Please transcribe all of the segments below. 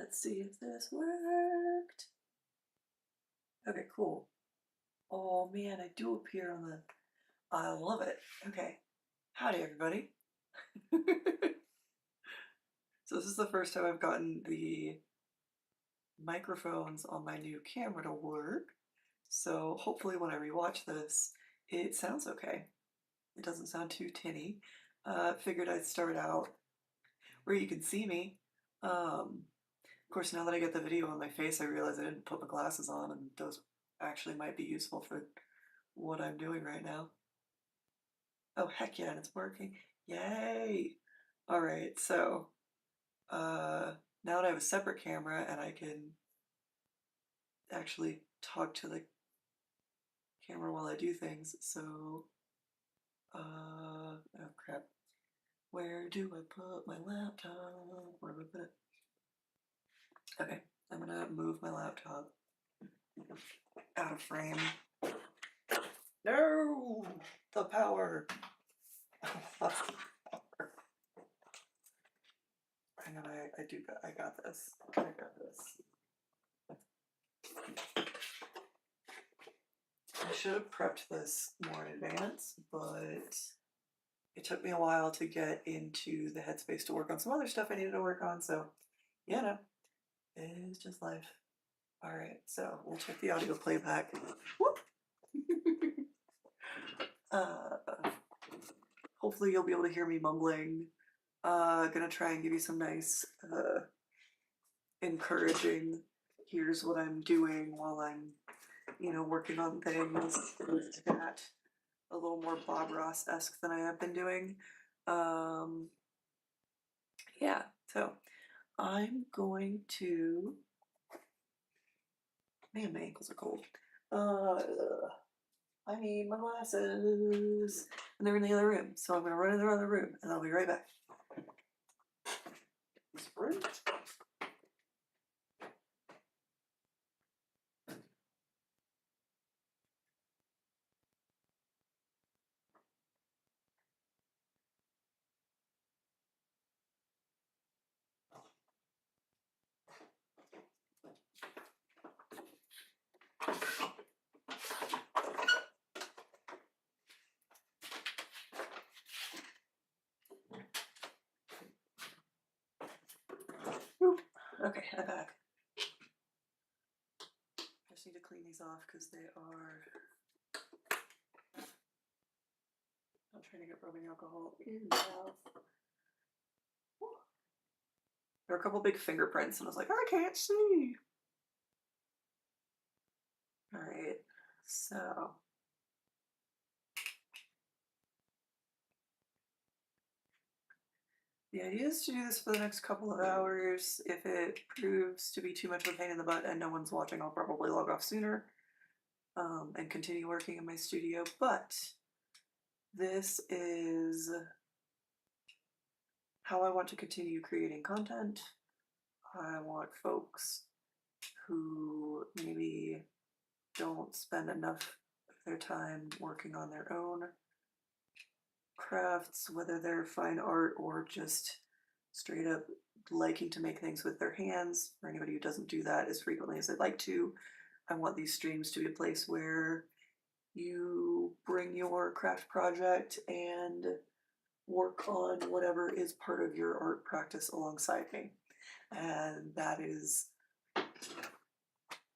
Let's see if this worked. Okay, cool. Oh man, I do appear on the... I love it. Okay. Howdy, everybody. So this is the first time I've gotten the microphones on my new camera to work. So hopefully when I rewatch this, it sounds okay. It doesn't sound too tinny. Figured I'd start out where you can see me. Of course, now that I get the video on my face, I realize I didn't put my glasses on, and those actually might be useful for what I'm doing right now. Oh, heck yeah, and it's working. Yay! All right, so now that I have a separate camera and I can actually talk to the camera while I do things, so, oh crap. Where do I put my laptop? Where do I put it? Okay, I'm gonna move my laptop out of frame. No! The power! Hang on, I got this. I got this. I should have prepped this more in advance, but it took me a while to get into the headspace to work on some other stuff I needed to work on, so, you know, it's just life. All right, so we'll check the audio playback. Whoop! Hopefully you'll be able to hear me mumbling. Gonna try and give you some nice, encouraging, here's what I'm doing while I'm, working on things. That a little more Bob Ross-esque than I have been doing. Yeah, so I'm going to... Man, my ankles are cold. I need my glasses. And they're in the other room, so I'm gonna run in the other room and I'll be right back. Sprint. Okay, I'm back. I just need to clean these off because they are... I'm trying to get rubbing alcohol in now. There are a couple big fingerprints and I was like, I can't see. All right, so... The idea is to do this for the next couple of hours. If it proves to be too much of a pain in the butt and no one's watching, I'll probably log off sooner and continue working in my studio. But this is how I want to continue creating content. I want folks who maybe don't spend enough of their time working on their own crafts, whether they're fine art or just straight up liking to make things with their hands. For anybody who doesn't do that as frequently as they'd like to, I want these streams to be a place where you bring your craft project and work on whatever is part of your art practice alongside me. And that is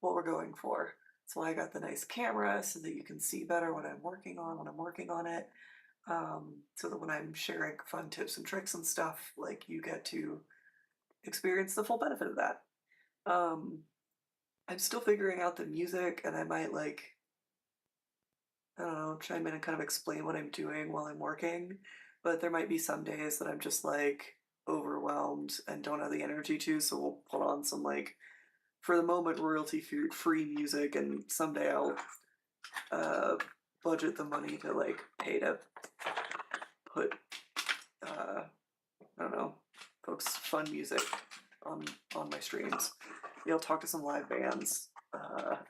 what we're going for. That's why I got the nice camera, so that you can see better what I'm working on when I'm working on it. So that when I'm sharing fun tips and tricks and stuff, like, you get to experience the full benefit of that. I'm still figuring out the music, and I might, like, I don't know, chime in and kind of explain what I'm doing while I'm working, but there might be some days that I'm just, like, overwhelmed and don't have the energy to, so we'll put on some, like, for the moment, royalty-free music, and someday I'll budget the money to, like, pay to put, I don't know, folks' fun music on my streams. I'll talk to some live bands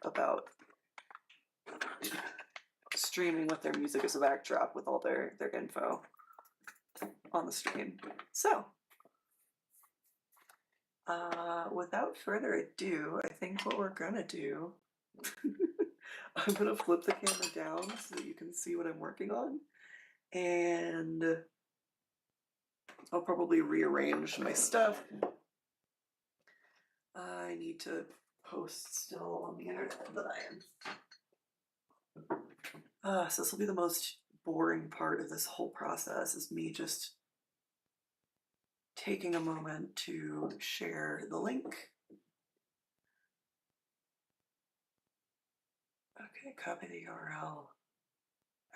about streaming with their music as a backdrop with all their info on the stream. So, Without further ado, I think what we're gonna do, I'm gonna flip the camera down so that you can see what I'm working on, and I'll probably rearrange my stuff. I need to post still on the internet that I am. So this will be the most boring part of this whole process, is me just taking a moment to share the link. Okay, copy the URL.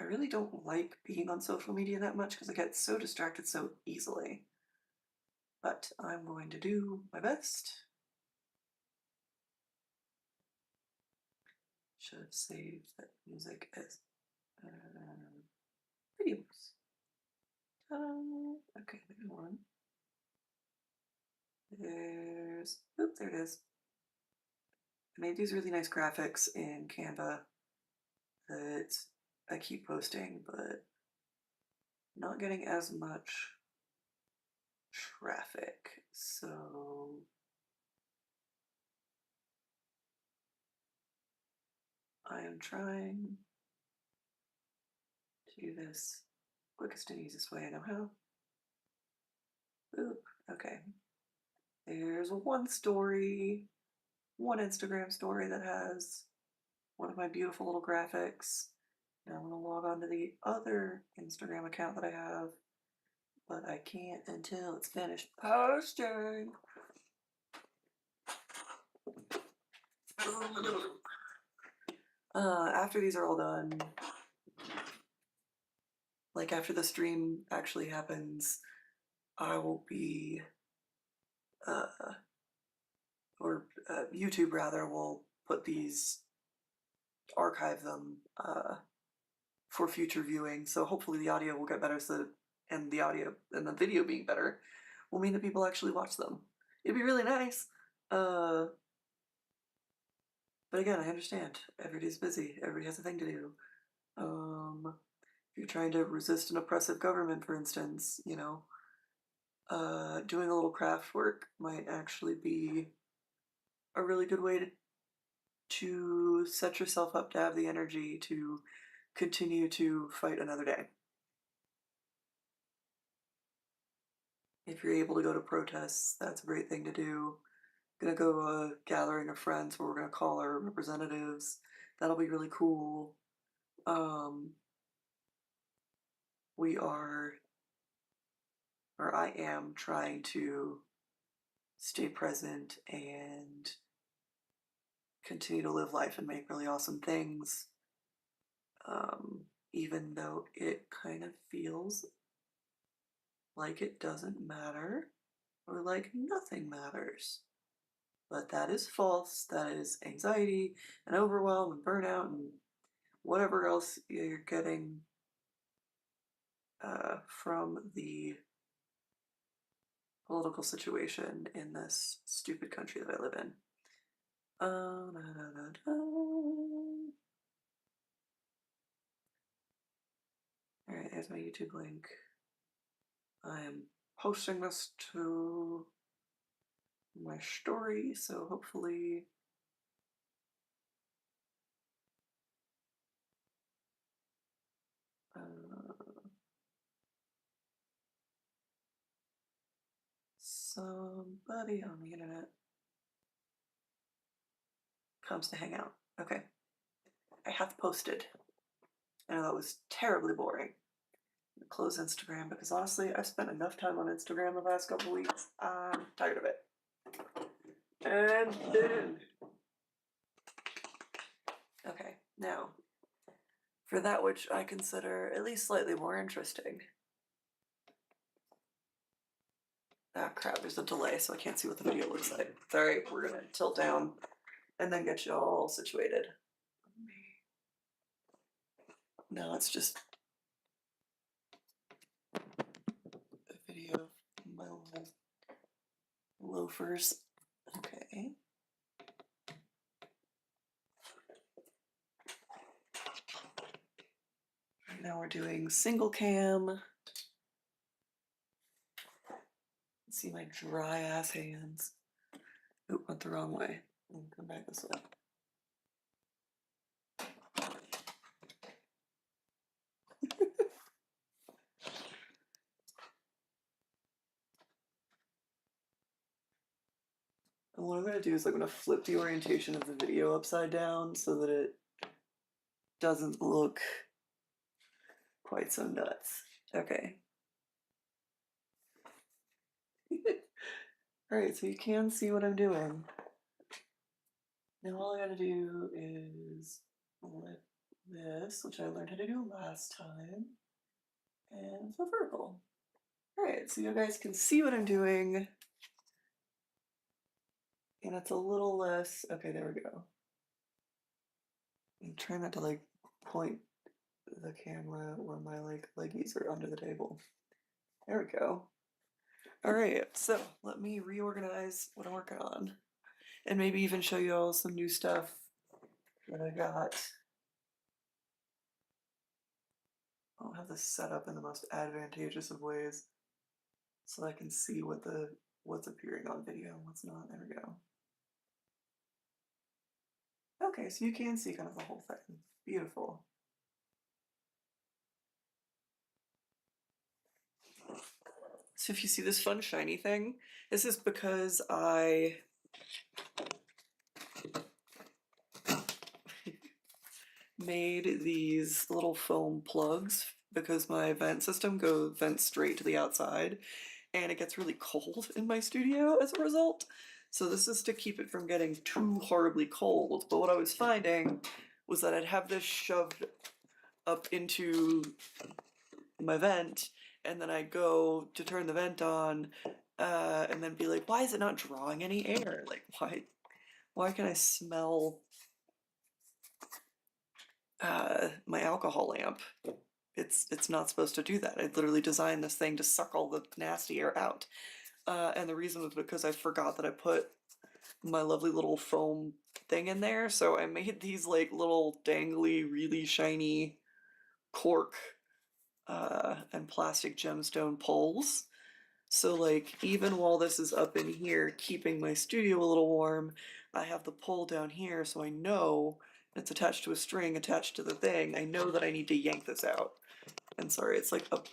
I really don't like being on social media that much because I get so distracted so easily. But I'm going to do my best. Should have saved that music as videos. Okay, maybe one. There it is. I made these really nice graphics in Canva that I keep posting, but not getting as much traffic. So I am trying to do this quickest and easiest way I know how. Oop, okay. There's one story, one Instagram story that has one of my beautiful little graphics. Now I'm gonna log on to the other Instagram account that I have, but I can't until it's finished posting. After these are all done, like after the stream actually happens, I will be, YouTube rather, will put these, archive them for future viewing. So hopefully the audio will get better, and the audio and the video being better will mean that people actually watch them. It'd be really nice. But again, I understand. Everybody's busy. Everybody has a thing to do. If you're trying to resist an oppressive government, for instance, doing a little craft work might actually be a really good way to set yourself up to have the energy to continue to fight another day. If you're able to go to protests, that's a great thing to do. Gonna go to a gathering of friends where we're gonna call our representatives. That'll be really cool. We are, or I am, trying to stay present and continue to live life and make really awesome things. Even though it kind of feels like it doesn't matter, or like nothing matters. But that is false. That is anxiety and overwhelm and burnout and whatever else you're getting from the political situation in this stupid country that I live in. All right, there's my YouTube link. I am posting this to my story, so hopefully somebody on the internet comes to hang out. Okay, I have posted. I know that was terribly boring. Close Instagram because honestly, I've spent enough time on Instagram the past couple weeks. I'm tired of it. And then, okay, now for that which I consider at least slightly more interesting. Ah, crap, there's a delay, so I can't see what the video looks like. Sorry, we're gonna tilt down and then get you all situated. Now it's just a video of my little loafers. Okay. Now we're doing single cam. See my dry ass hands. Oop, went the wrong way. Come back this way. And what I'm gonna do is I'm gonna flip the orientation of the video upside down so that it doesn't look quite so nuts. Okay. Alright, so you can see what I'm doing. Now all I gotta do is flip this, which I learned how to do last time, and flip vertical. Alright, so you guys can see what I'm doing. And it's a little less, okay, there we go. I'm trying not to like point the camera where my like leggies are under the table. There we go. Alright, so let me reorganize what I'm working on. And maybe even show you all some new stuff that I got. I'll have this set up in the most advantageous of ways so I can see what's appearing on video and what's not. There we go. Okay, so you can see kind of the whole thing. Beautiful. So if you see this fun shiny thing, this is because I made these little foam plugs because my vent system vents straight to the outside and it gets really cold in my studio as a result. So this is to keep it from getting too horribly cold. But what I was finding was that I'd have this shoved up into my vent and then I'd go to turn the vent on and then be like, why is it not drawing any air? Like, why can I smell my alcohol lamp? It's not supposed to do that. I literally designed this thing to suck all the nasty air out. And the reason was because I forgot that I put my lovely little foam thing in there. So I made these like little dangly, really shiny cork and plastic gemstone poles. So like even while this is up in here keeping my studio a little warm, I have the pole down here so I know it's attached to a string attached to the thing. I know that I need to yank this out. And sorry, it's like up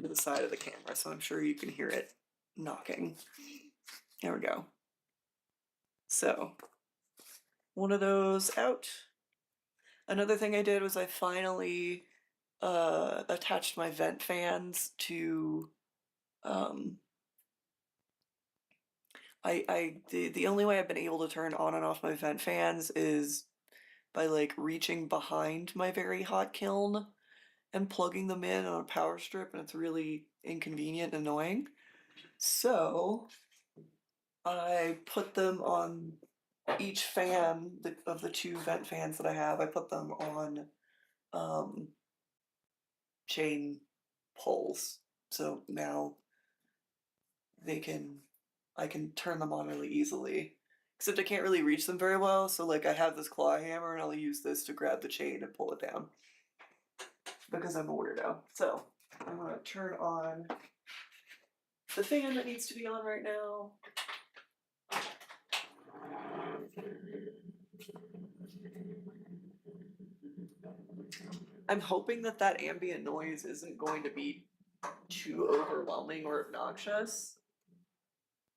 to the side of the camera, so I'm sure you can hear it knocking. There we go. So one of those out. Another thing I did was I finally attached my vent fans to the only way I've been able to turn on and off my vent fans is by like reaching behind my very hot kiln and plugging them in on a power strip, and it's really inconvenient and annoying. So I put them on each fan of the two vent fans that I have. I put them on chain poles, so now I can turn them on really easily. Except I can't really reach them very well, so like I have this claw hammer and I'll use this to grab the chain and pull it down. Because I'm a weirdo. So I'm gonna turn on the fan that needs to be on right now. I'm hoping that that ambient noise isn't going to be too overwhelming or obnoxious.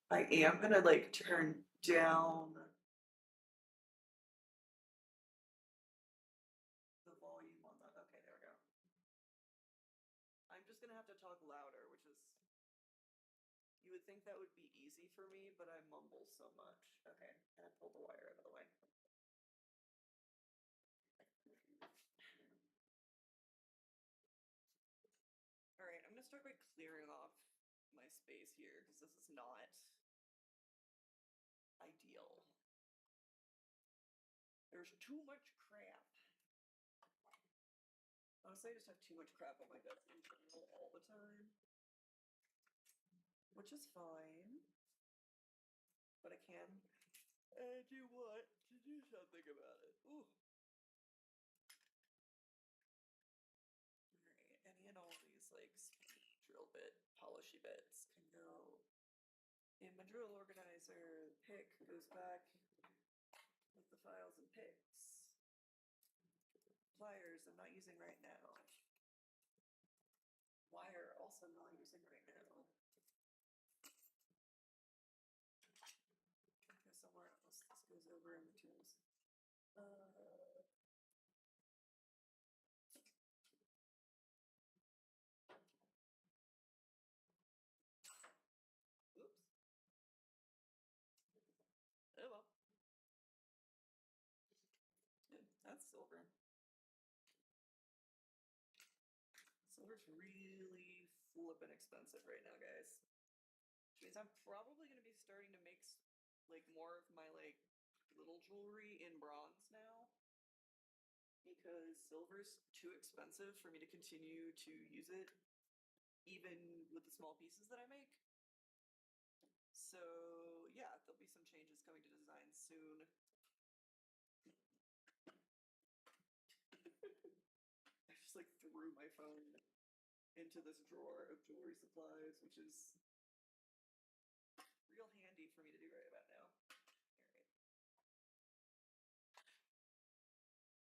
I am gonna like turn down the volume on that. Okay, there we go. I'm just gonna have to talk louder, which is, you would think that would be easy for me, but I mumble so much. Okay, and I pulled the wire out of the way. Alright, I'm gonna start by clearing off my space here, because this is not ideal. There's too much crap. Honestly, I just have too much crap on my desk in general all the time. Which is fine. But I can do what? To do something about it. Ooh. Alright, any and all these like drill bit, polishy bits can go In my drill organizer, pick goes back with the files and picks. Pliers I'm not using right now. Wire also not using right now. Okay, somewhere else this goes over in the tools. Oops. Oh well. Yeah, that's silver. Silver's really flippin' expensive right now, guys. Which means I'm probably gonna be starting to make like more of my like little jewelry in bronze now. Because silver's too expensive for me to continue to use it, even with the small pieces that I make. So yeah, there'll be some changes coming to design soon. I just like threw my phone into this drawer of jewelry supplies, which is real handy for me to do right about now. All right.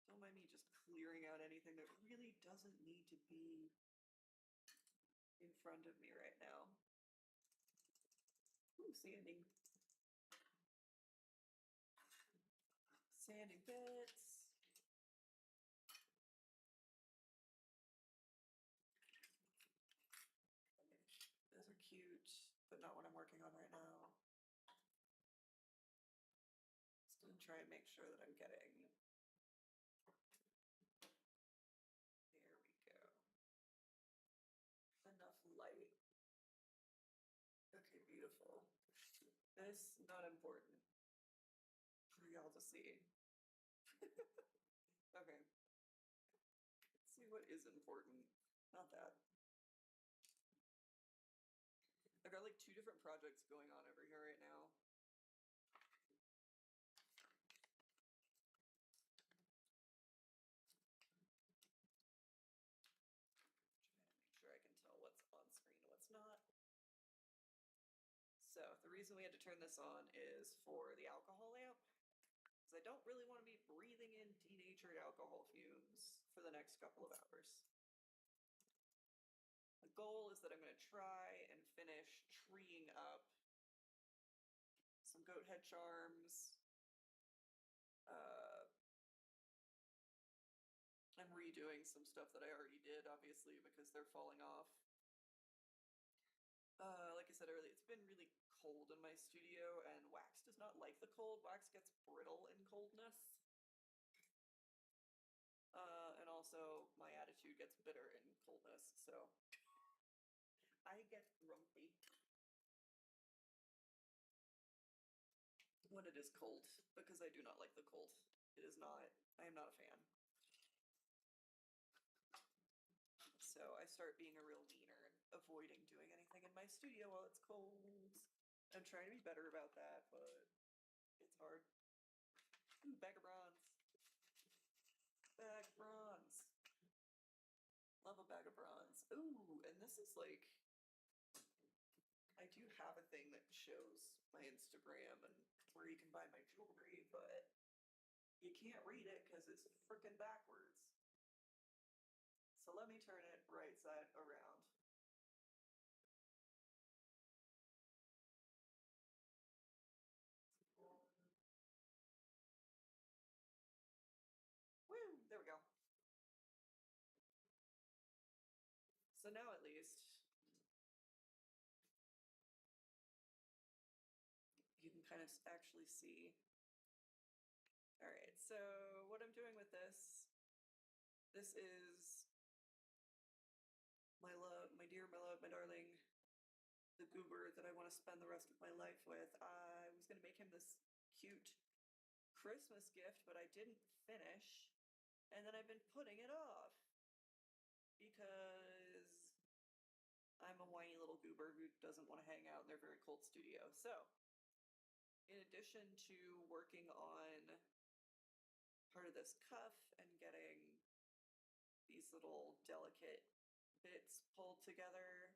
Don't mind me just clearing out anything that really doesn't need to be in front of me right now. Ooh, sanding. Sanding bits. Okay. Those are cute, but not what I'm working on right now. Just gonna try and make sure that I'm getting. There we go. Enough light. Okay, beautiful. This, not important for y'all to see. Okay. Let's see what is important. Not that. I've got like 2 different projects going on over here right now. Trying to make sure I can tell what's on screen and what's not. So the reason we had to turn this on is for the alcohol lamp. Because I don't really want to be breathing in denatured alcohol fumes for the next couple of hours. The goal is that I'm going to try and finish treeing up some goat head charms. I'm redoing some stuff that I already did, obviously, because they're falling off. Like I said earlier, it's been really cold in my studio, and wax does not like the cold. Wax gets brittle in coldness. And also, my attitude gets bitter in coldness, so I get grumpy when it is cold, because I do not like the cold. It is not, I am not a fan. So I start being a real wiener and avoiding doing anything in my studio while it's cold. I'm trying to be better about that, but it's hard. Ooh, bag of bronze. Bag of bronze. Love a bag of bronze. Ooh, and this is like, I do have a thing that shows my Instagram and where you can buy my jewelry, but you can't read it because it's freaking backwards. So let me turn it right side around. Woo, there we go. So now at least you can kind of actually see. All right, so what I'm doing with this is my love, my dear, my love, my darling, the goober that I want to spend the rest of my life with. I was going to make him this cute Christmas gift, but I didn't finish. And then I've been putting it off because I'm a whiny little goober who doesn't want to hang out in their very cold studio. So, in addition to working on part of this cuff and getting these little delicate bits pulled together,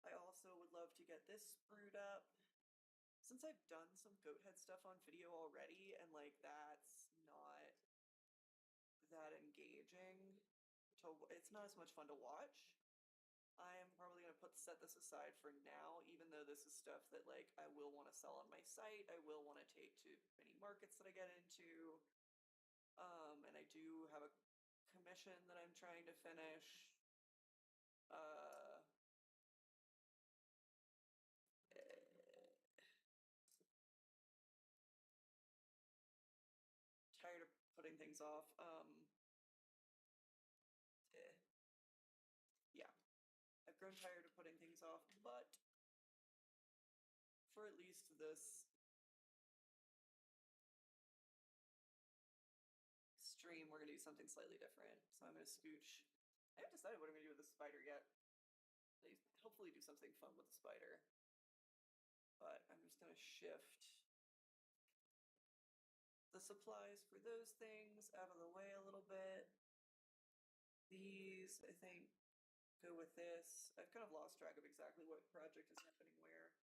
I also would love to get this sprued up since I've done some goat head stuff on video already, and like that's not that engaging it's not as much fun to watch. I'm probably gonna set this aside for now, even though this is stuff that like I will want to sell on my site. I will want to take to any markets that I get into. And I do have a commission that I'm trying to finish. Uh, Tired of putting things off. Yeah, I've grown tired of putting things off, but for at least this stream, we're gonna do something slightly different. So I'm gonna scooch. I haven't decided what I'm gonna do with the spider yet. Hopefully do something fun with the spider. But I'm just gonna shift the supplies for those things out of the way a little bit. These, I think, go with this. I've kind of lost track of exactly what project is happening where.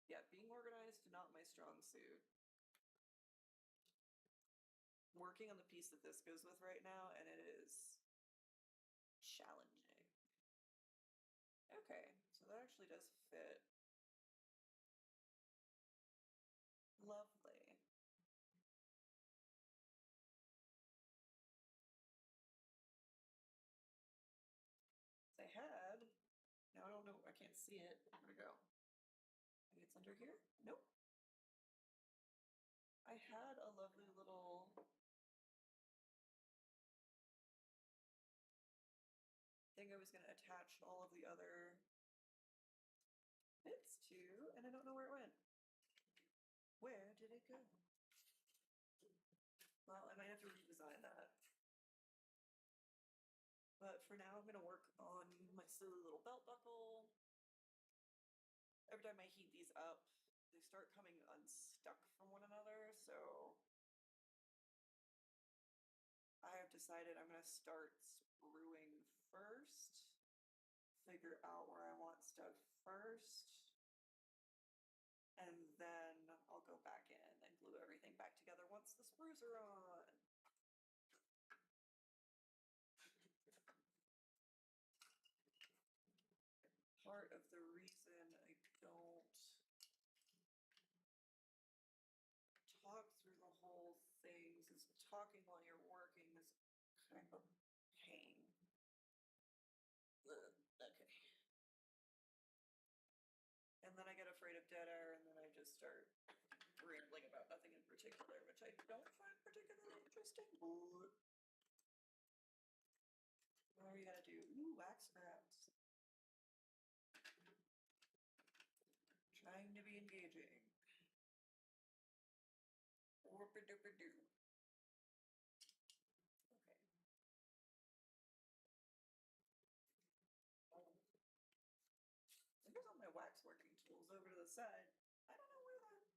Yeah, being organized, not my strong suit. I'm working on the piece that this goes with right now, and it is challenging. Okay, so that actually does fit. Lovely. I had, now I don't know, I can't see it. Where'd it go? Maybe it's under here? Nope. I had a lovely little thing I was going to attach all of the other bits to, and I don't know where it went. Where did it go? Well, I might have to redesign that. But for now, I'm going to work on my silly little belt buckle. Every time I heat these up, they start coming unstuck from one another, so I have decided I'm going to start spruing first, figure out where I want stuff first, and then I'll go back in and glue everything back together once the sprues are on. Part of the reason I don't talk through the whole thing is talking while you're working is kind of a pain. Okay. And then I get afraid of dead air, and then I just start rambling about nothing in particular, which I don't find particularly interesting. What are we gonna do? Ooh, wax scraps. Trying to be engaging. Whoop-a-doop-a-doo. Okay. There's all my wax working tools over to the side. I don't know where that.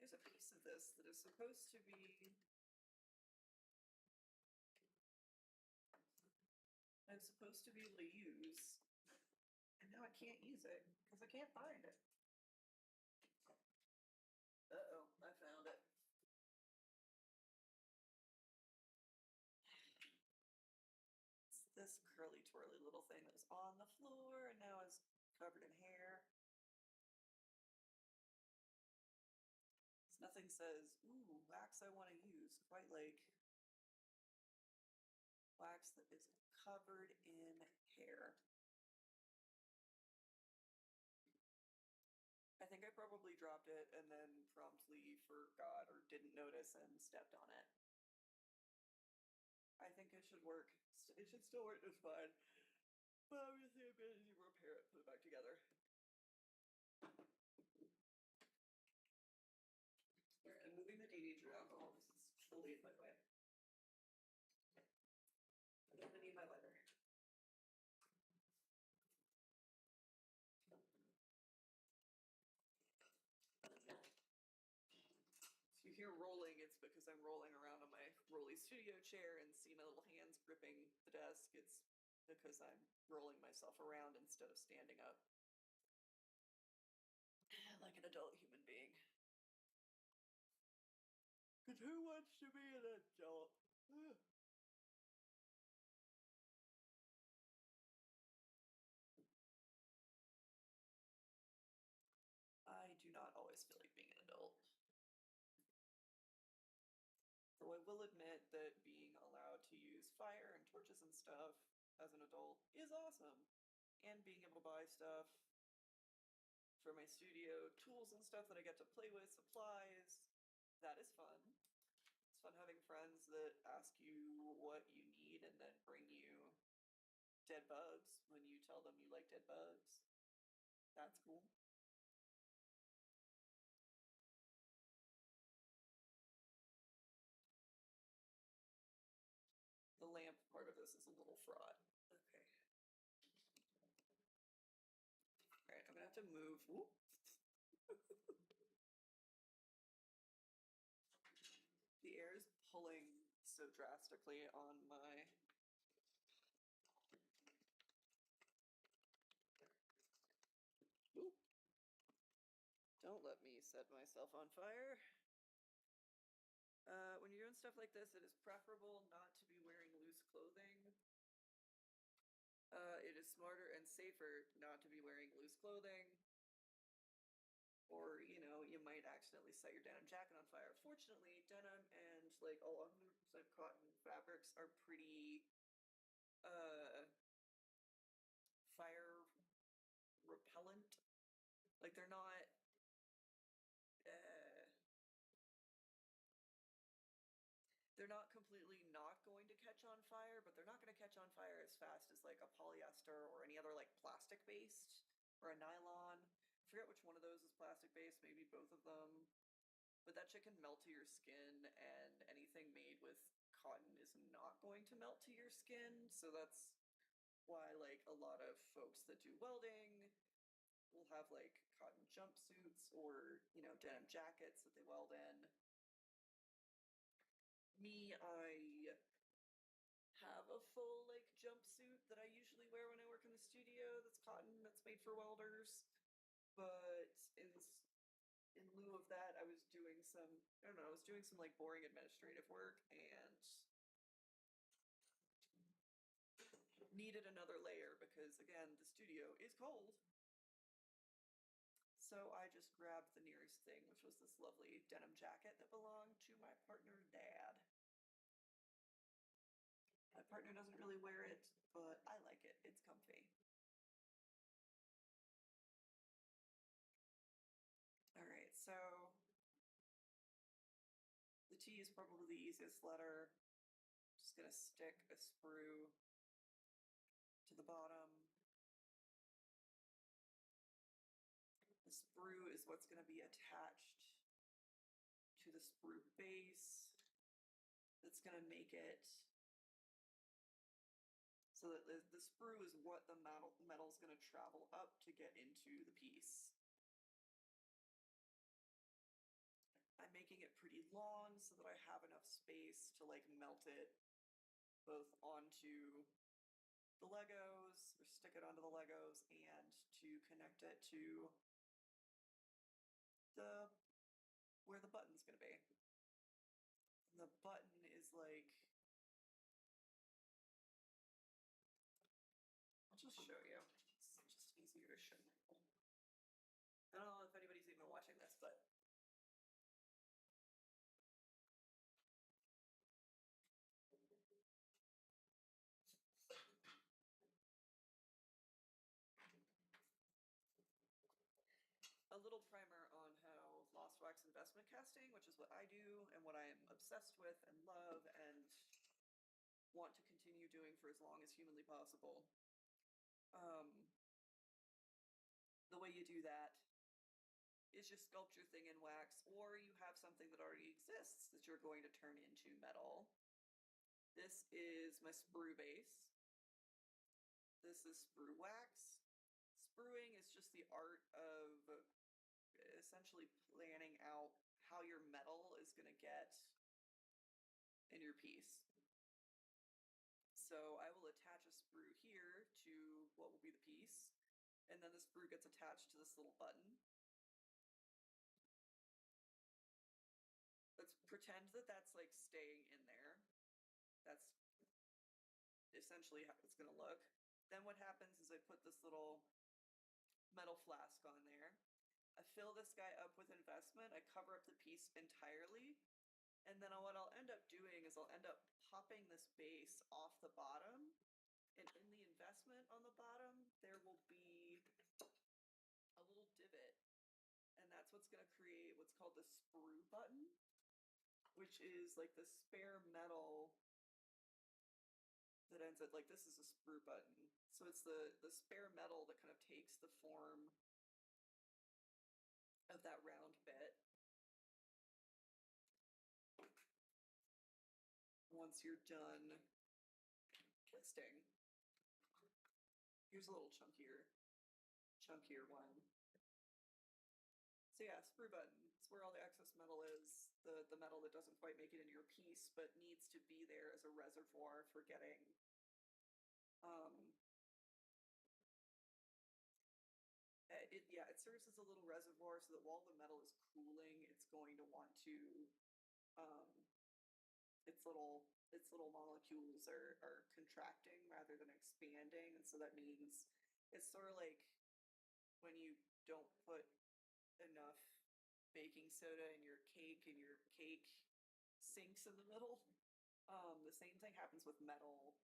There's a piece of this that is supposed to be. I'm supposed to be able to use, and now I can't use it because I can't find it. Uh-oh, I found it. It's this curly twirly little thing that was on the floor and now is covered in hair. Nothing says, ooh, wax I want to use, quite like wax that is covered in hair. I think I probably dropped it and then promptly forgot or didn't notice and stepped on it. I think it should work. It should still work just fine. But obviously I'm gonna need to repair it, put it back together. Alright, I'm moving the DD around. Oh, this is fully in my way. I'm gonna need my lighter. If you hear rolling, it's because I'm rolling around on my rolly studio chair and see my little hands gripping the desk. It's because I'm rolling myself around instead of standing up like an adult human being. Because who wants to be an adult? I do not always feel like being an adult. Though I will admit that being allowed to use fire and torches and stuff as an adult is awesome. And being able to buy stuff for my studio, tools and stuff that I get to play with, supplies, that is fun. It's fun having friends that ask you what you need and then bring you dead bugs when you tell them you like dead bugs. That's cool. The lamp part of this is a little fraud. Okay. Alright, I'm gonna have to move. The air is pulling so drastically on my... Ooh. Don't let me set myself on fire. When you're doing stuff like this, it is preferable not to be wearing loose clothing. It is smarter and safer not to be wearing loose clothing. Or, you know, you might accidentally set your denim jacket on fire. Fortunately, denim and like all 100% cotton fabrics are pretty fire repellent. Like they're not they're not completely not going to catch on fire, but they're not going to catch on fire as fast as like a polyester or any other like plastic based or a nylon. I forget which one of those is plastic based, maybe both of them. But that shit can melt to your skin, and anything made with cotton is not going to melt to your skin. So that's why like a lot of folks that do welding will have like cotton jumpsuits or, you know, denim jackets that they weld in. Me, I have a full like jumpsuit that I usually wear when I work in the studio that's cotton, that's made for welders. But in lieu of that, I was doing some, I don't know, I was doing some like boring administrative work and needed another layer because again, the studio is cold. So I just grabbed the nearest thing, which was this lovely denim jacket that belonged to my partner's dad. My partner doesn't really wear it, but I like it. It's comfy. All right, so the T is probably the easiest letter. Just gonna stick a sprue to the bottom. The sprue is what's gonna be attached to the sprue base. That's gonna make it so that the sprue is what the metal's gonna travel up to get into the piece. I'm making it pretty long so that I have enough space to like melt it both onto the Legos or stick it onto the Legos and to connect it to the where the button's gonna be. And the button is like, I'll just show you. It's just easier to show you. I don't know if anybody's even watching this, but a little primer on how lost wax investment casting, which is what I do and what I am obsessed with and love and want to continue doing for as long as humanly possible. The way you do that is just sculpt your thing in wax, or you have something that already exists that you're going to turn into metal. This is my sprue base. This is sprue wax. Spruing is just the art of essentially planning out how your metal is going to get in your piece. So I will attach a sprue sprue here to what will be the piece, and then the sprue gets attached to this little button. Let's pretend that that's like staying in there. That's essentially how it's gonna look. Then what happens is I put this little metal flask on there. I fill this guy up with investment, I cover up the piece entirely, and then what I'll end up doing is I'll end up popping this base off the bottom, and in the investment on the bottom, there will be a little divot, and that's what's gonna create what's called the sprue button, which is like the spare metal that ends up like this is a sprue button. So it's the spare metal that kind of takes the form of that round bit. Once you're done twisting, here's a little chunkier one. So yeah, sprue button. It's where all the excess metal is, the metal that doesn't quite make it into your piece, but needs to be there as a reservoir for getting it serves as a little reservoir so that while the metal is cooling, it's going to want to its little molecules are contracting rather than expanding, and so that means it's sort of like when you don't put enough baking soda in your cake and your cake sinks in the middle. The same thing happens with metal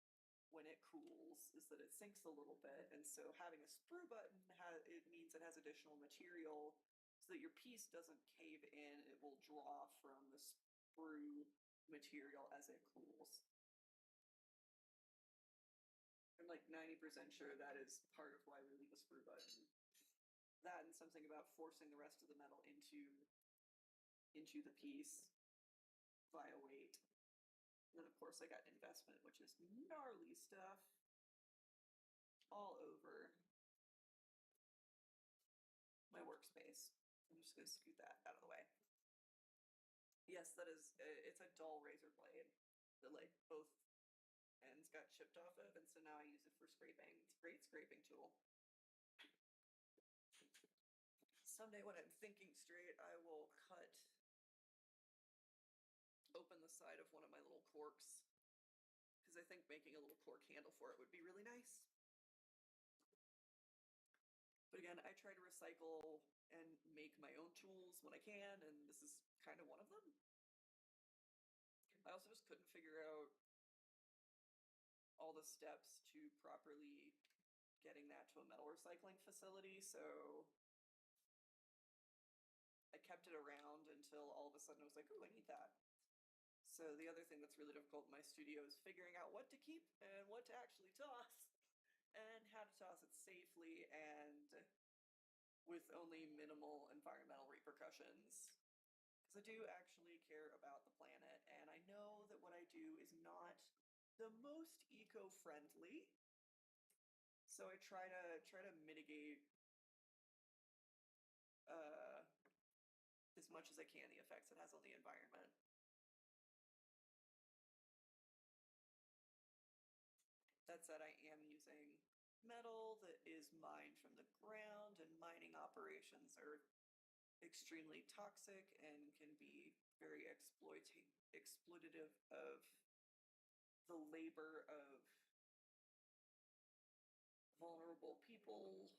when it cools, is that it sinks a little bit, and so having a sprue button it means it has additional material so that your piece doesn't cave in. It will draw from the sprue material as it cools. I'm like 90% sure that is part of why we leave a sprue button. That and something about forcing the rest of the metal into the piece via weight. And then of course I got investment, which is gnarly stuff all over my workspace. I'm just gonna scoot that out of the way. Yes, that is, it's a dull razor blade that like both ends got chipped off of, and so now I use it for scraping. It's a great scraping tool. Someday when I'm thinking straight, I will open the side of one of my little corks, because I think making a little cork handle for it would be really nice. But again, I try to recycle and make my own tools when I can, and this is kind of one of them. I also just couldn't figure out all the steps to properly getting that to a metal recycling facility, so I kept it around until all of a sudden I was like, oh, I need that. So the other thing that's really difficult in my studio is figuring out what to keep and what to actually toss, and how to toss it safely and with only minimal environmental repercussions. Because I do actually care about the planet, and I know that what I do is not the most eco-friendly. So I try to mitigate as much as I can the effects it has on the environment. That said, I am using metal that is mined from the ground, and mining operations are extremely toxic and can be very exploitative of the labor of vulnerable people.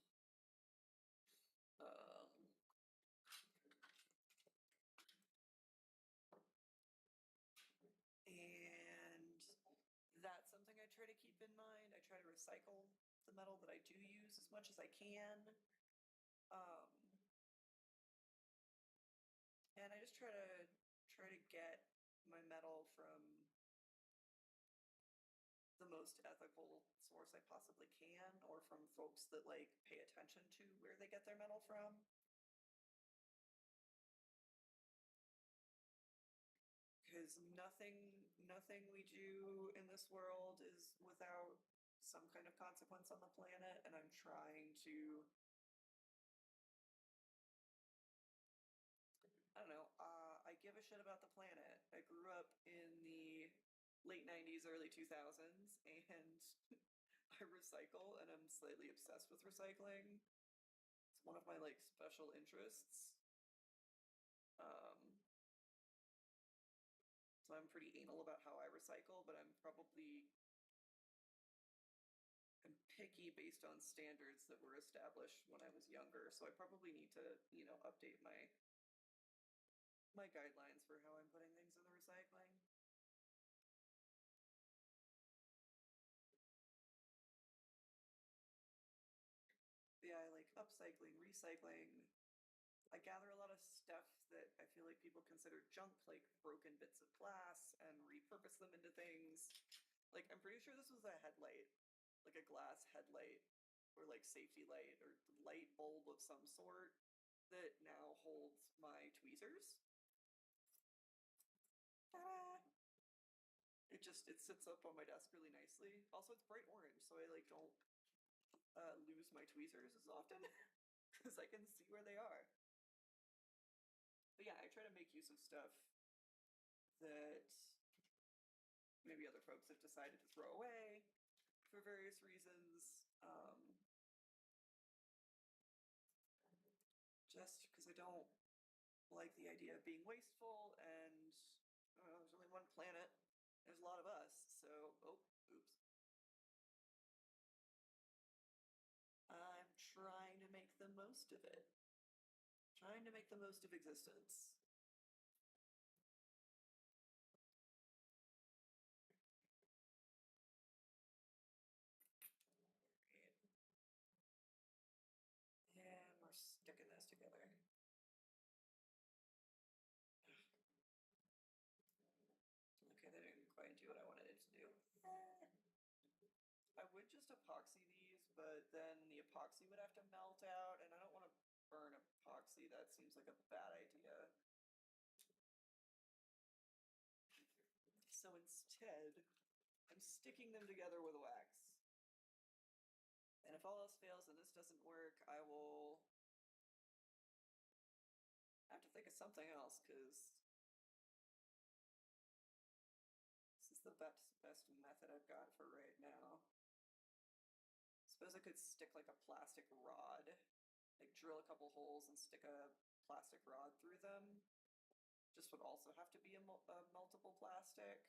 And that's something I try to keep in mind. I try to recycle the metal that I do use as much as I can. And I just try to get my metal from the most ethical source I possibly can, or from folks that like pay attention to where they get their metal from. Because nothing we do in this world is without some kind of consequence on the planet, and I'm trying to, I don't know, I give a shit about the planet. I grew up in the late 90s, early 2000s, and I recycle and I'm slightly obsessed with recycling. It's one of my like special interests. Um, so I'm pretty anal about how I recycle, but I'm picky based on standards that were established when I was younger. So I probably need to, update my guidelines for how I'm putting things in the recycling. But yeah, I like upcycling, recycling. I gather a lot of stuff that I feel like people consider junk, like broken bits of glass, and repurpose them into things. Like, I'm pretty sure this was a headlight, like a glass headlight, or like safety light, or light bulb of some sort that now holds my tweezers. Ta-da! It sits up on my desk really nicely. Also, it's bright orange, so I like don't lose my tweezers as often because I can see where they are. But yeah, I try to make use of stuff that maybe other folks have decided to throw away for various reasons. Just because I don't like the idea of being wasteful, and there's only one planet. There's a lot of us, so oops. I'm trying to make the most of it. Trying to make the most of existence. And we're sticking this together. Okay, that didn't quite do what I wanted it to do. I would just epoxy these, but then the epoxy would have to melt out, and I don't want to burn epoxy. That seems like a bad idea. So instead, I'm sticking them together with wax. And if all else fails and this doesn't work, I will have to think of something else, because this is the best method I've got for right now. Suppose I could stick like a plastic rod, like drill a couple holes and stick a plastic rod through them. Just would also have to be a meltable plastic.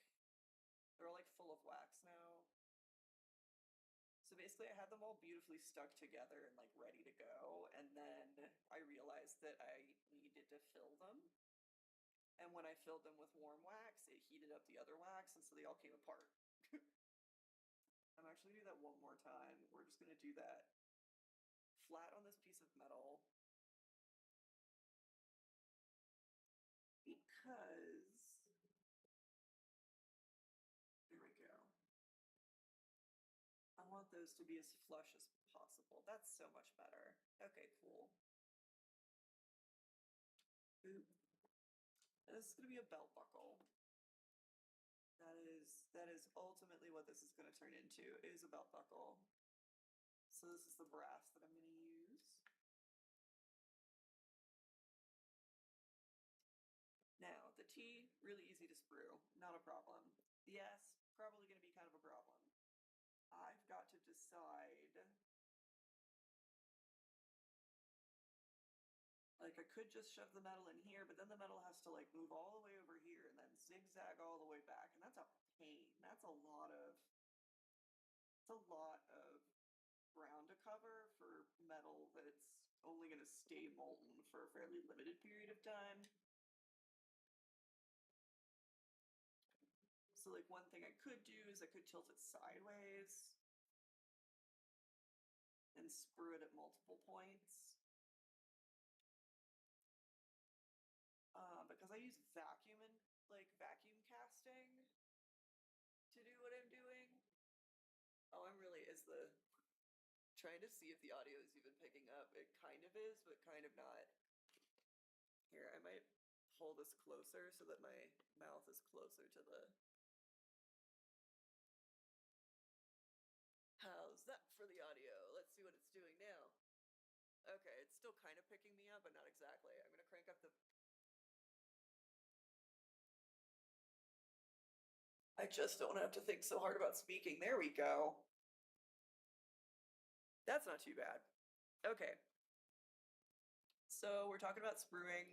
They're all like full of wax now. So basically I had them all beautifully stuck together and like ready to go. And then I realized that I needed to fill them. And when I filled them with warm wax, it heated up the other wax, and so they all came apart. I'm actually gonna do that one more time. We're just gonna do that flat on this piece of metal. Because there we go. I want those to be as flush as possible. That's so much better. Okay, cool. Boop. This is gonna be a belt buckle. That is ultimately what this is gonna turn into, is a belt buckle. So this is the brass that I'm gonna use. Now, the T, really easy to sprue, not a problem. The S, probably gonna be kind of a problem. I've got to decide. Like, I could just shove the metal in here, but then the metal has to like move all the way over here and then zigzag all the way back, and that's a pain. That's a lot of ground to cover for metal that's only going to stay molten for a fairly limited period of time. So like one thing I could do is I could tilt it sideways and sprue it at multiple points. Because I use vacuum casting to do what I'm doing. Oh, I'm really is the trying to see if the audio is even picking up. It kind of is, but kind of not. Here, I might hold this closer so that my mouth is closer to the. How's that for the audio? Let's see what it's doing now. Okay, it's still kind of picking me up, but not exactly. I'm gonna crank up the. I just don't have to think so hard about speaking. There we go. That's not too bad. Okay. So we're talking about spruing.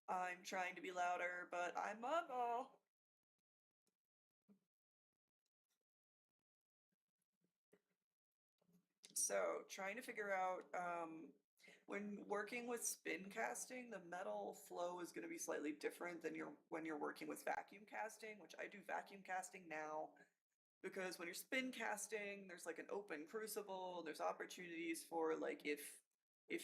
I'm trying to be louder, but I'm muggle. So trying to figure out when working with spin casting, the metal flow is going to be slightly different than when you're working with vacuum casting, which I do vacuum casting now because when you're spin casting, there's like an open crucible, there's opportunities for like if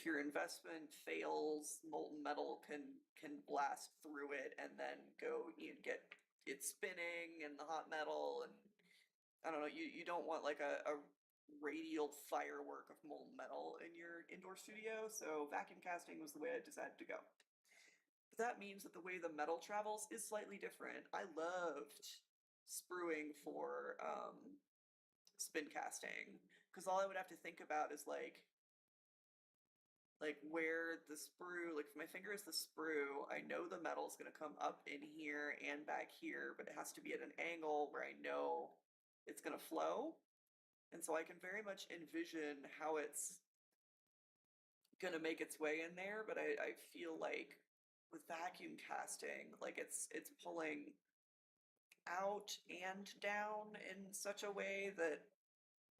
your investment fails, molten metal can blast through it and then go get it spinning and the hot metal and I don't know, you don't want like a radial firework of molten metal in your indoor studio, so vacuum casting was the way I decided to go. But that means that the way the metal travels is slightly different. I loved spruing for spin casting because all I would have to think about is like where the sprue, like if my finger is the sprue, I know the metal's going to come up in here and back here, but it has to be at an angle where I know it's going to flow. And so I can very much envision how it's going to make its way in there, but I feel like with vacuum casting, like it's pulling out and down in such a way that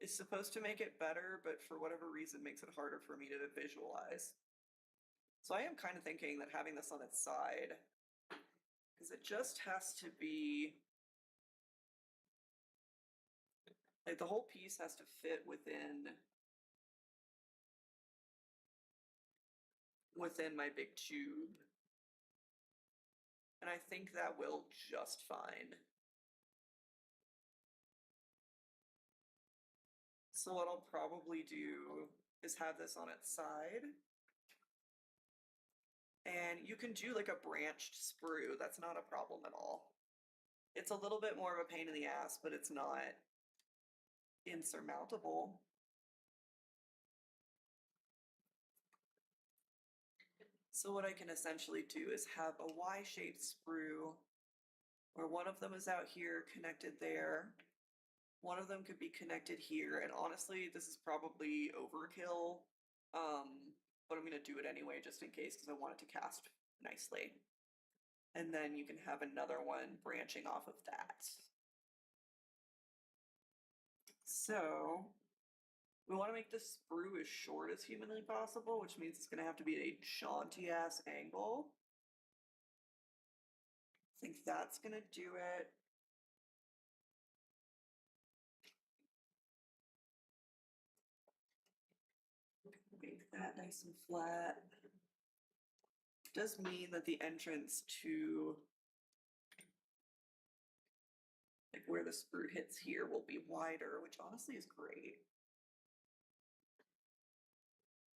is supposed to make it better, but for whatever reason makes it harder for me to visualize. So I am kind of thinking that having this on its side, because it just has to be, like the whole piece has to fit within my big tube. And I think that will just fine. So what I'll probably do is have this on its side. And you can do like a branched sprue, that's not a problem at all. It's a little bit more of a pain in the ass, but it's not insurmountable. So what I can essentially do is have a Y-shaped sprue where one of them is out here connected there. One of them could be connected here. And honestly, this is probably overkill. But I'm gonna do it anyway just in case because I want it to cast nicely. And then you can have another one branching off of that. So we want to make this sprue as short as humanly possible, which means it's going to have to be at a jaunty ass angle. I think that's going to do it. Make that nice and flat. It does mean that the entrance to like where the sprue hits here will be wider, which honestly is great.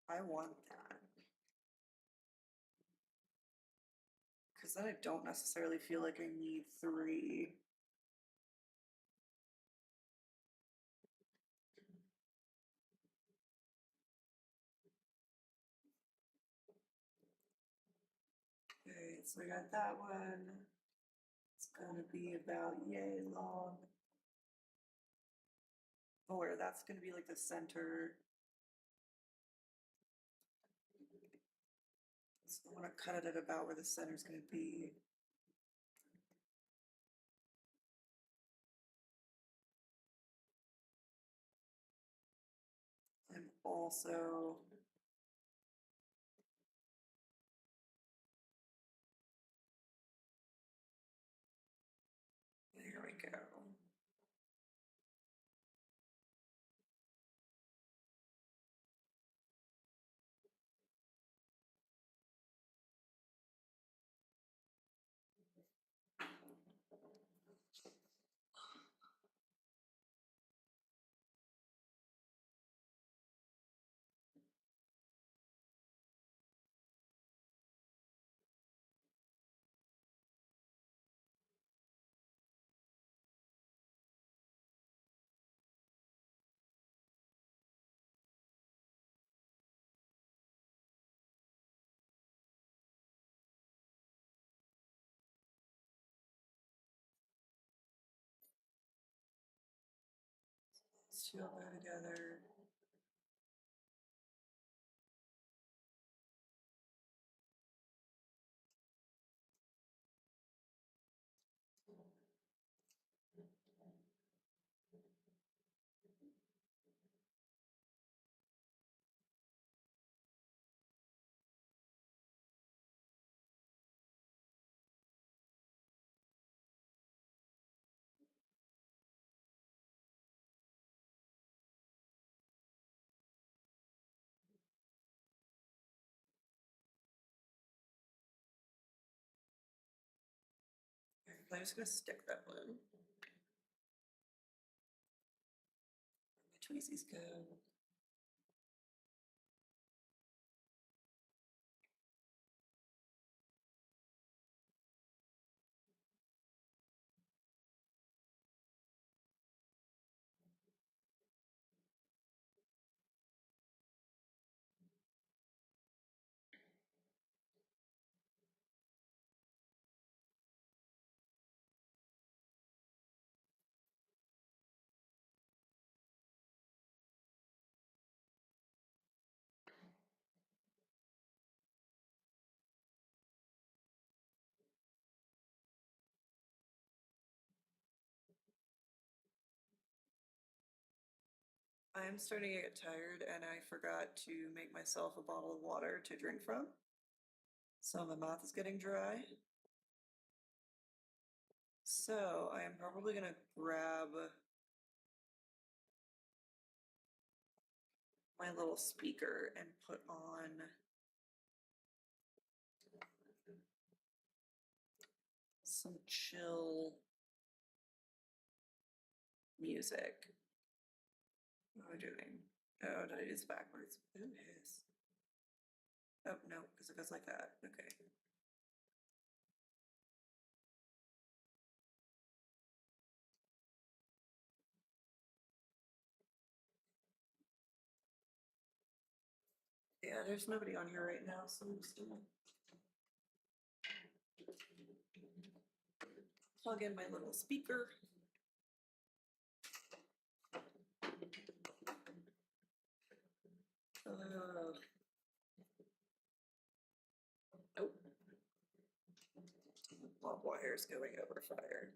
I want that. Because then I don't necessarily feel like I need 3. Okay, so I got that one. It's gonna be about yay long. Or that's gonna be like the center. So I wanna cut it at about where the center's gonna be. I'm also there we go. These two will go together. Alright, I'm just gonna stick that one. Where my tweezies go. I'm starting to get tired and I forgot to make myself a bottle of water to drink from. So my mouth is getting dry. So I am probably gonna grab my little speaker and put on some chill music. What am I doing? Oh, did I do this backwards? Ooh, yes. Oh, no, because it goes like that. Okay. Yeah, there's nobody on here right now, so I'm just gonna plug in my little speaker. Oh. Barbed wire is going over fire.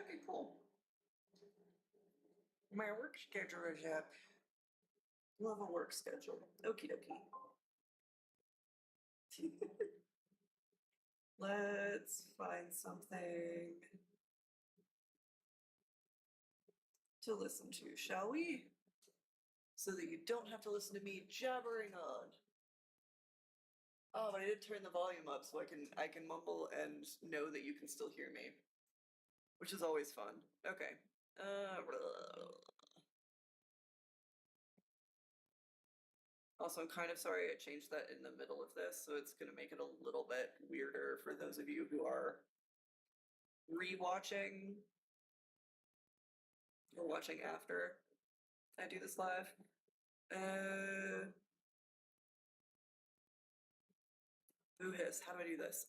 Okay, cool. My work schedule is up. Love a work schedule. Okie dokie. Let's find something to listen to, shall we? So that you don't have to listen to me jabbering on. Oh, but I did turn the volume up so I can mumble and know that you can still hear me, which is always fun. Okay. Also, I'm kind of sorry I changed that in the middle of this, so it's gonna make it a little bit weirder for those of you who are rewatching or watching after I do this live. Boo hiss, how do I do this?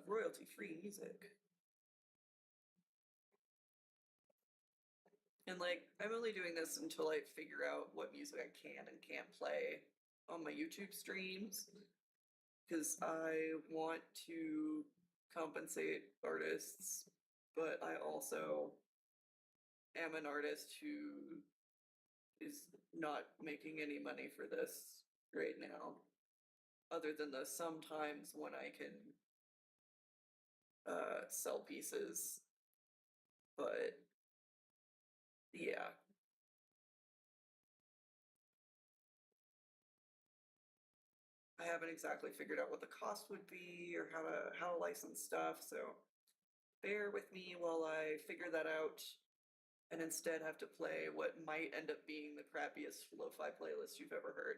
Royalty-free music. And like, I'm only doing this until I figure out what music I can and can't play on my YouTube streams, because I want to compensate artists, but I also am an artist who is not making any money for this right now, other than the sometimes when I can sell pieces. But yeah, I haven't exactly figured out what the cost would be or how to license stuff, so bear with me while I figure that out and instead have to play what might end up being the crappiest lo-fi playlist you've ever heard.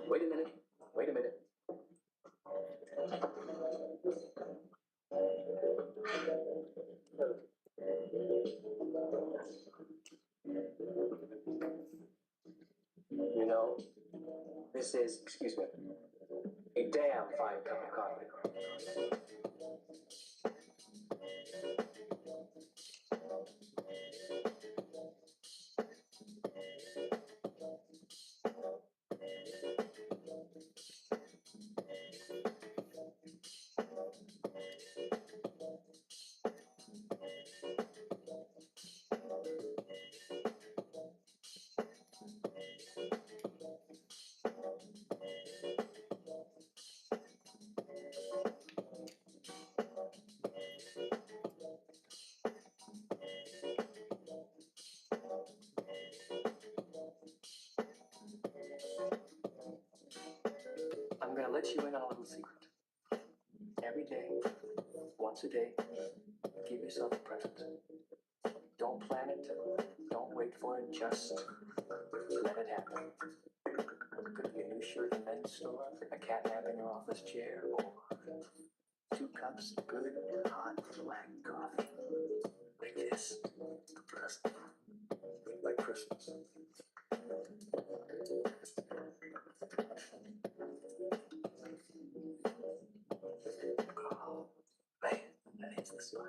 Wait a minute. Wait a minute. know, this is, excuse me, a damn fine cup of coffee. I'm gonna let you in on a little secret. Every day, once a day, give yourself a present. Don't plan it, don't wait for it, just let it happen. It could be a new shirt in the men's store, a cat nap in your office chair, or 2 cups of good, hot, black coffee. Like this. The present. Like Christmas. Oh, man, that hits the spot.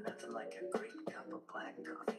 Nothing like a great cup of black coffee.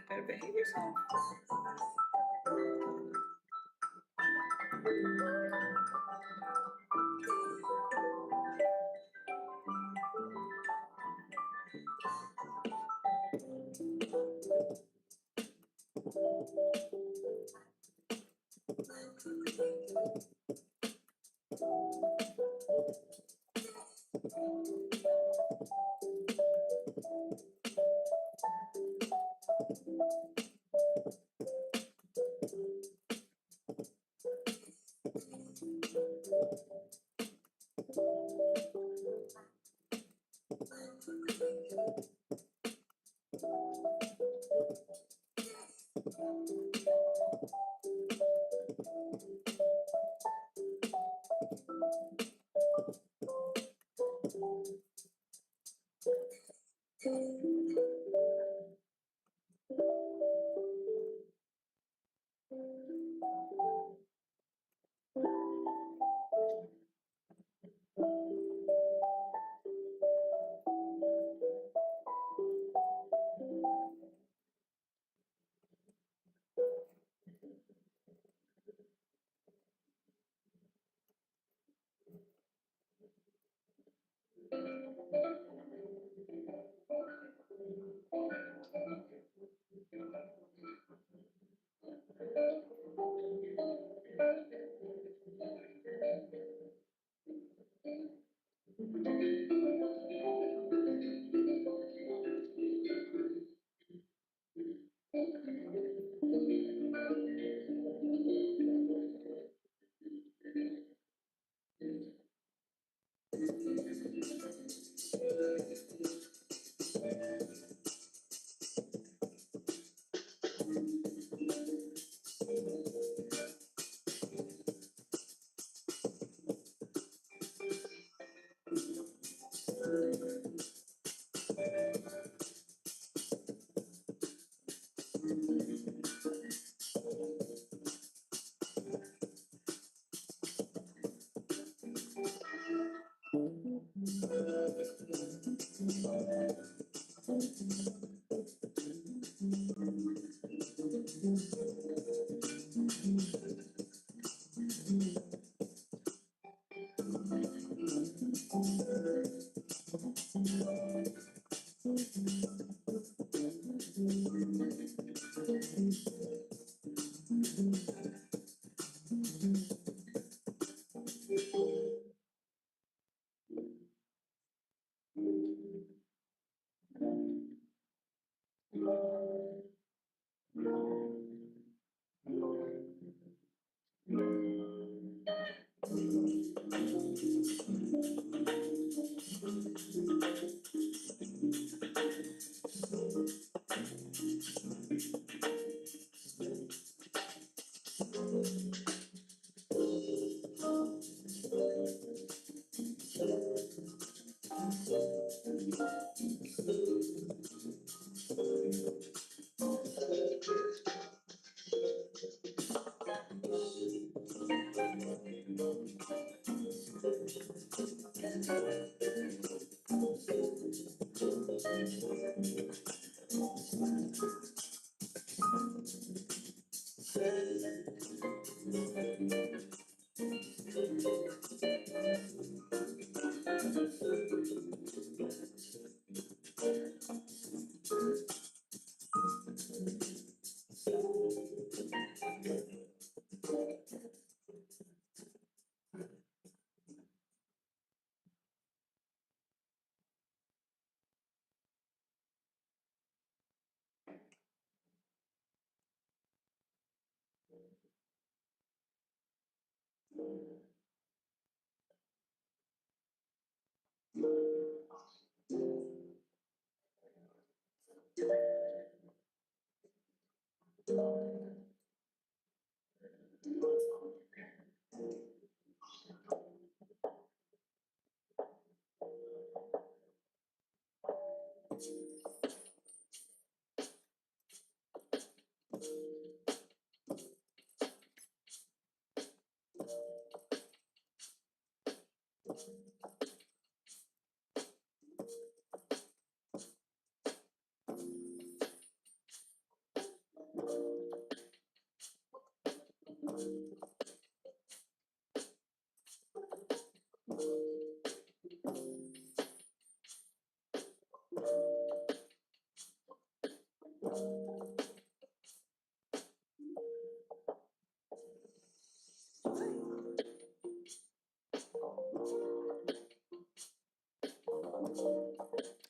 Better behave yourself.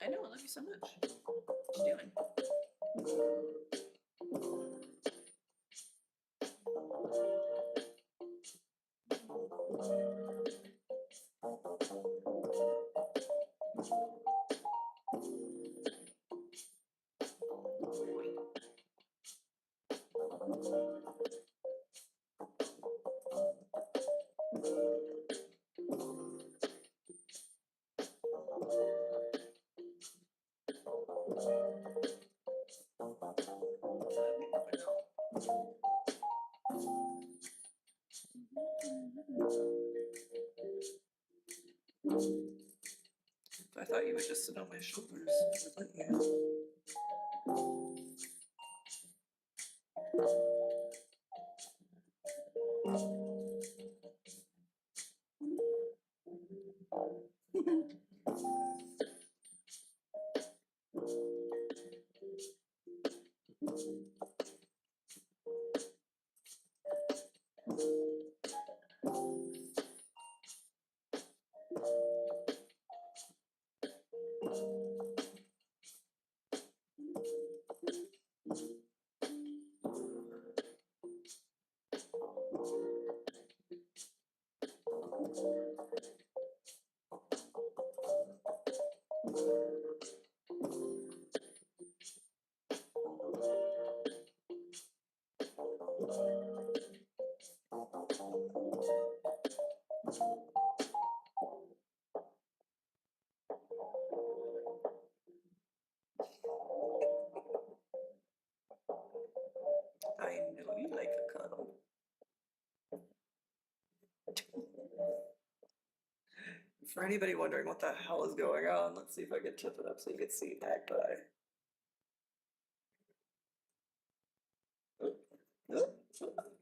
I know, I love you so much. What you doing? I thought you would just sit on my shoulders. But yeah. I know you like a cuddle. For anybody wondering what the hell is going on, let's see if I can tip it up so you can see Magpie. Oh, oh,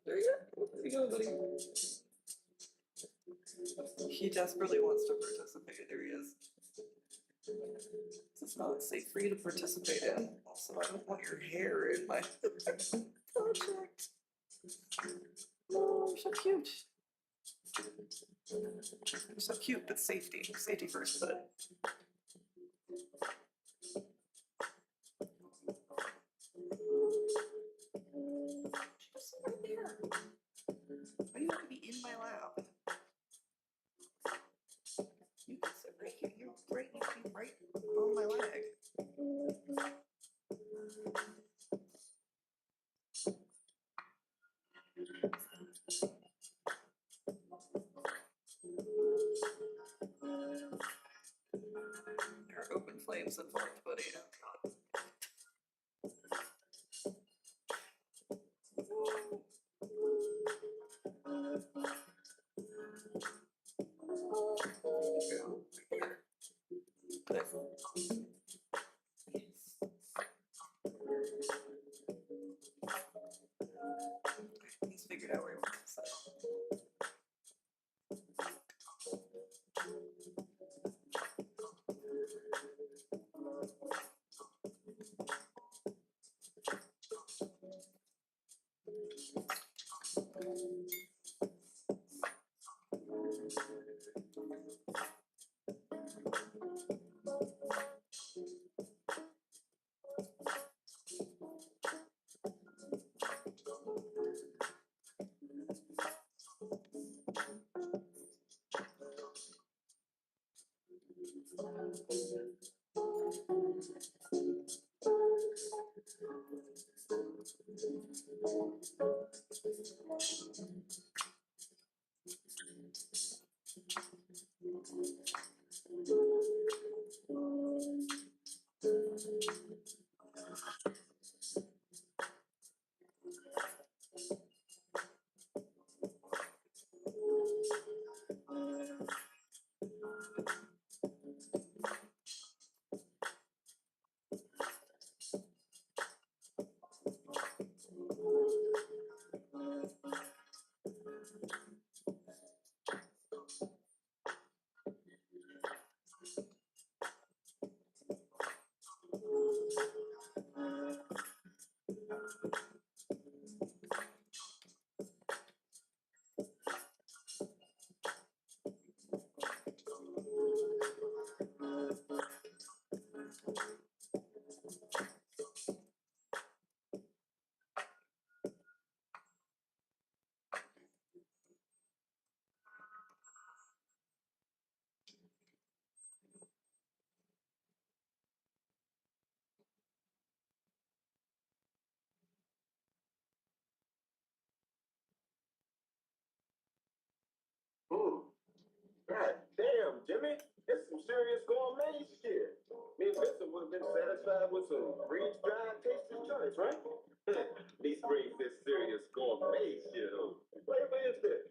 there you go. There you go, buddy. He desperately wants to participate. There he is. This is not safe for you to participate in. Also, I don't want your hair in my project. Oh, you're so cute. You're so cute, but safety. Safety first, but. Just right there. Why do you have to be in my lap? You can sit right here. You're right. You can be right on my leg. There are open flames involved, buddy. Oh god. Good. He's figured out where he wants to sit. Mm. God damn, Jimmy. It's some serious gourmet shit. Me and Vincent would have been satisfied with some freeze-dried tasty joints, right? These brings this serious gourmet shit on. What flavor is this?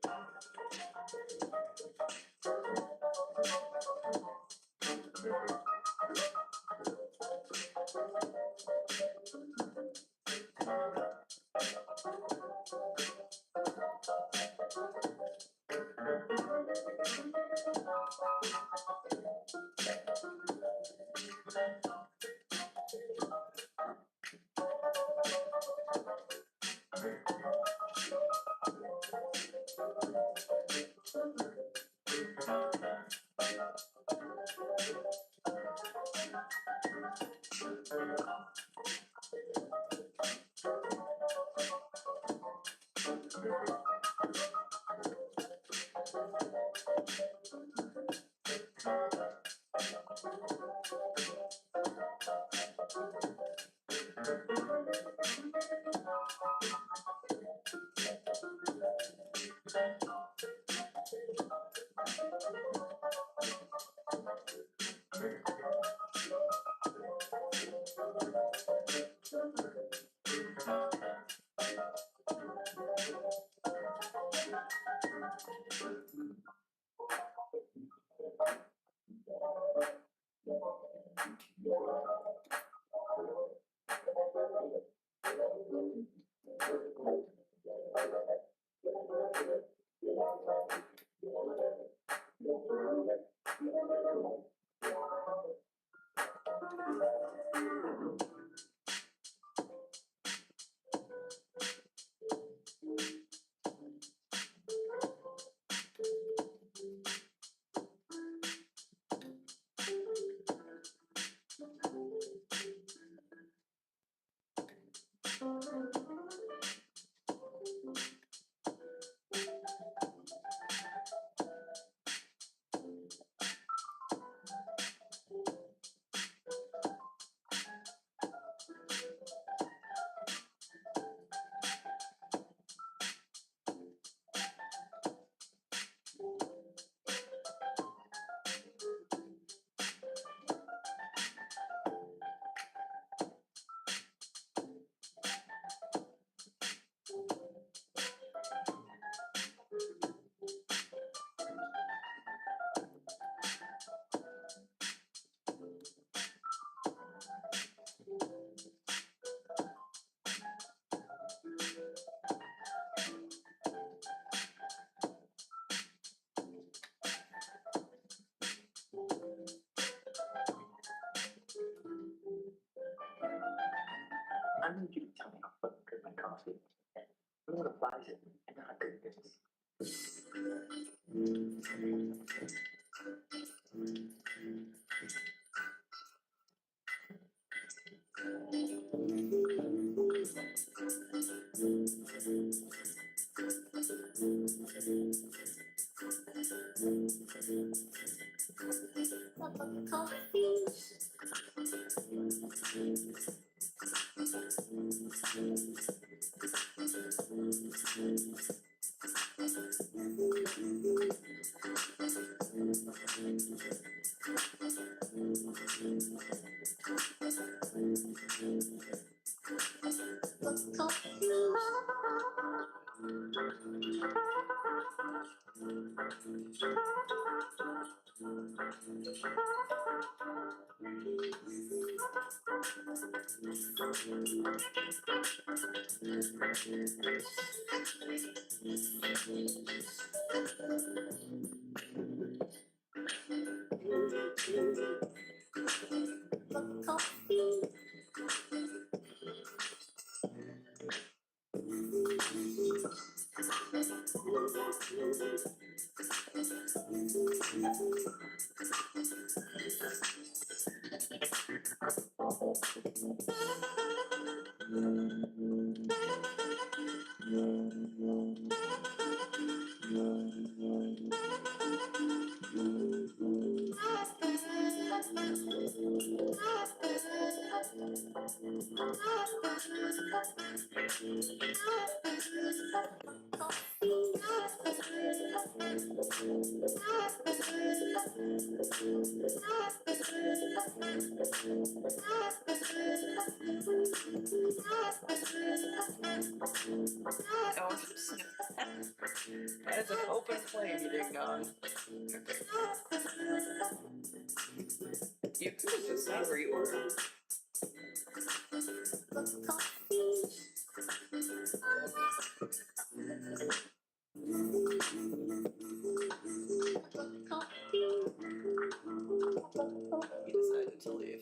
I need you to tell me how fucking good my coffee is. I'm gonna buy it and not good business. Oh, that's an open flame you didn't on. You could have just stayed where you were. You decided to leave.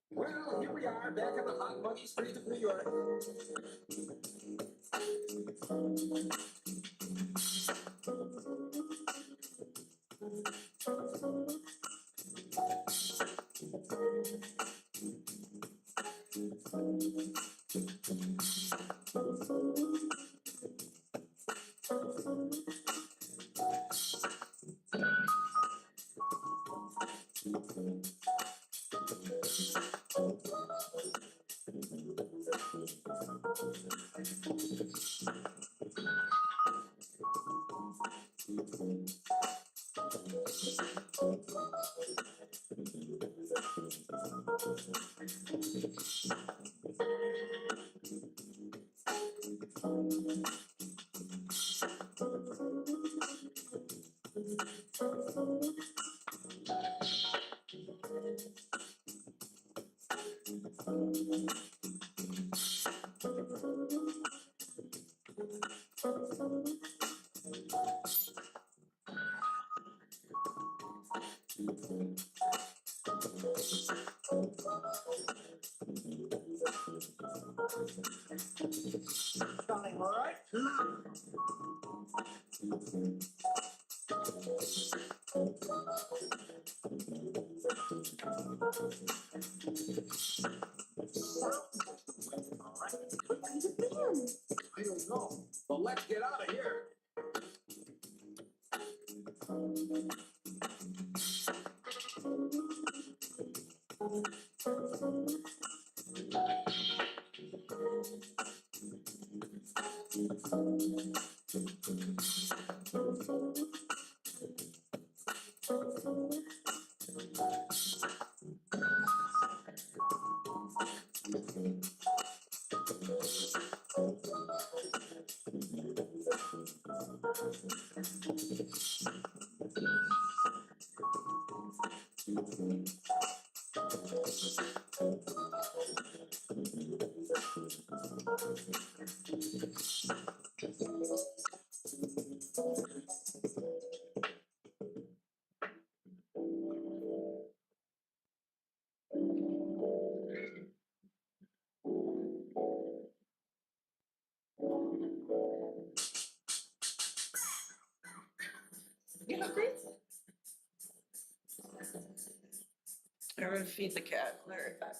Well, here we are back on the hot, muggy streets of New York. Starting right. I don't know, but let's get out of here. You hungry? I'm gonna feed the cat. I'll be right back.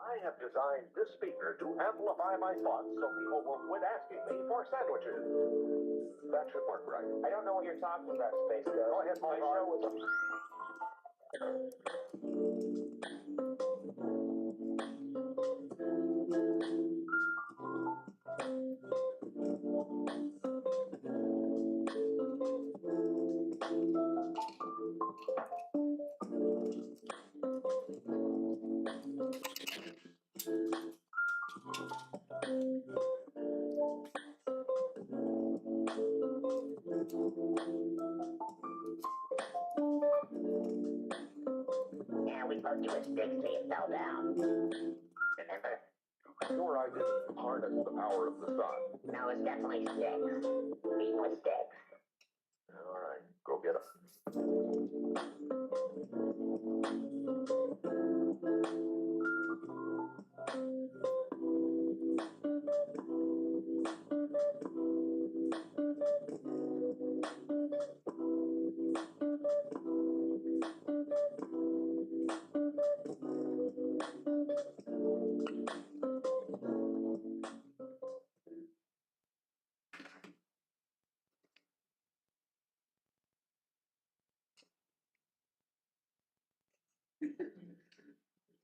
I have designed this speaker to amplify my thoughts so people will quit asking me for sandwiches. That should work, right? I don't know what you're talking about, Space Ghost. Go ahead, My Mark. show was a... Yeah, we poked you with sticks till you fell down. Remember? Sure, I didn't harness the power of the sun. No, it's definitely sticks. Beaten with sticks. All right, go get 'em.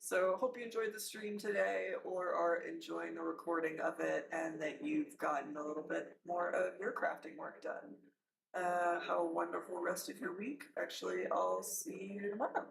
So hope you enjoyed the stream today or are enjoying the recording of it and that you've gotten a little bit more of your crafting work done. Have a wonderful rest of your week. Actually, I'll see you tomorrow.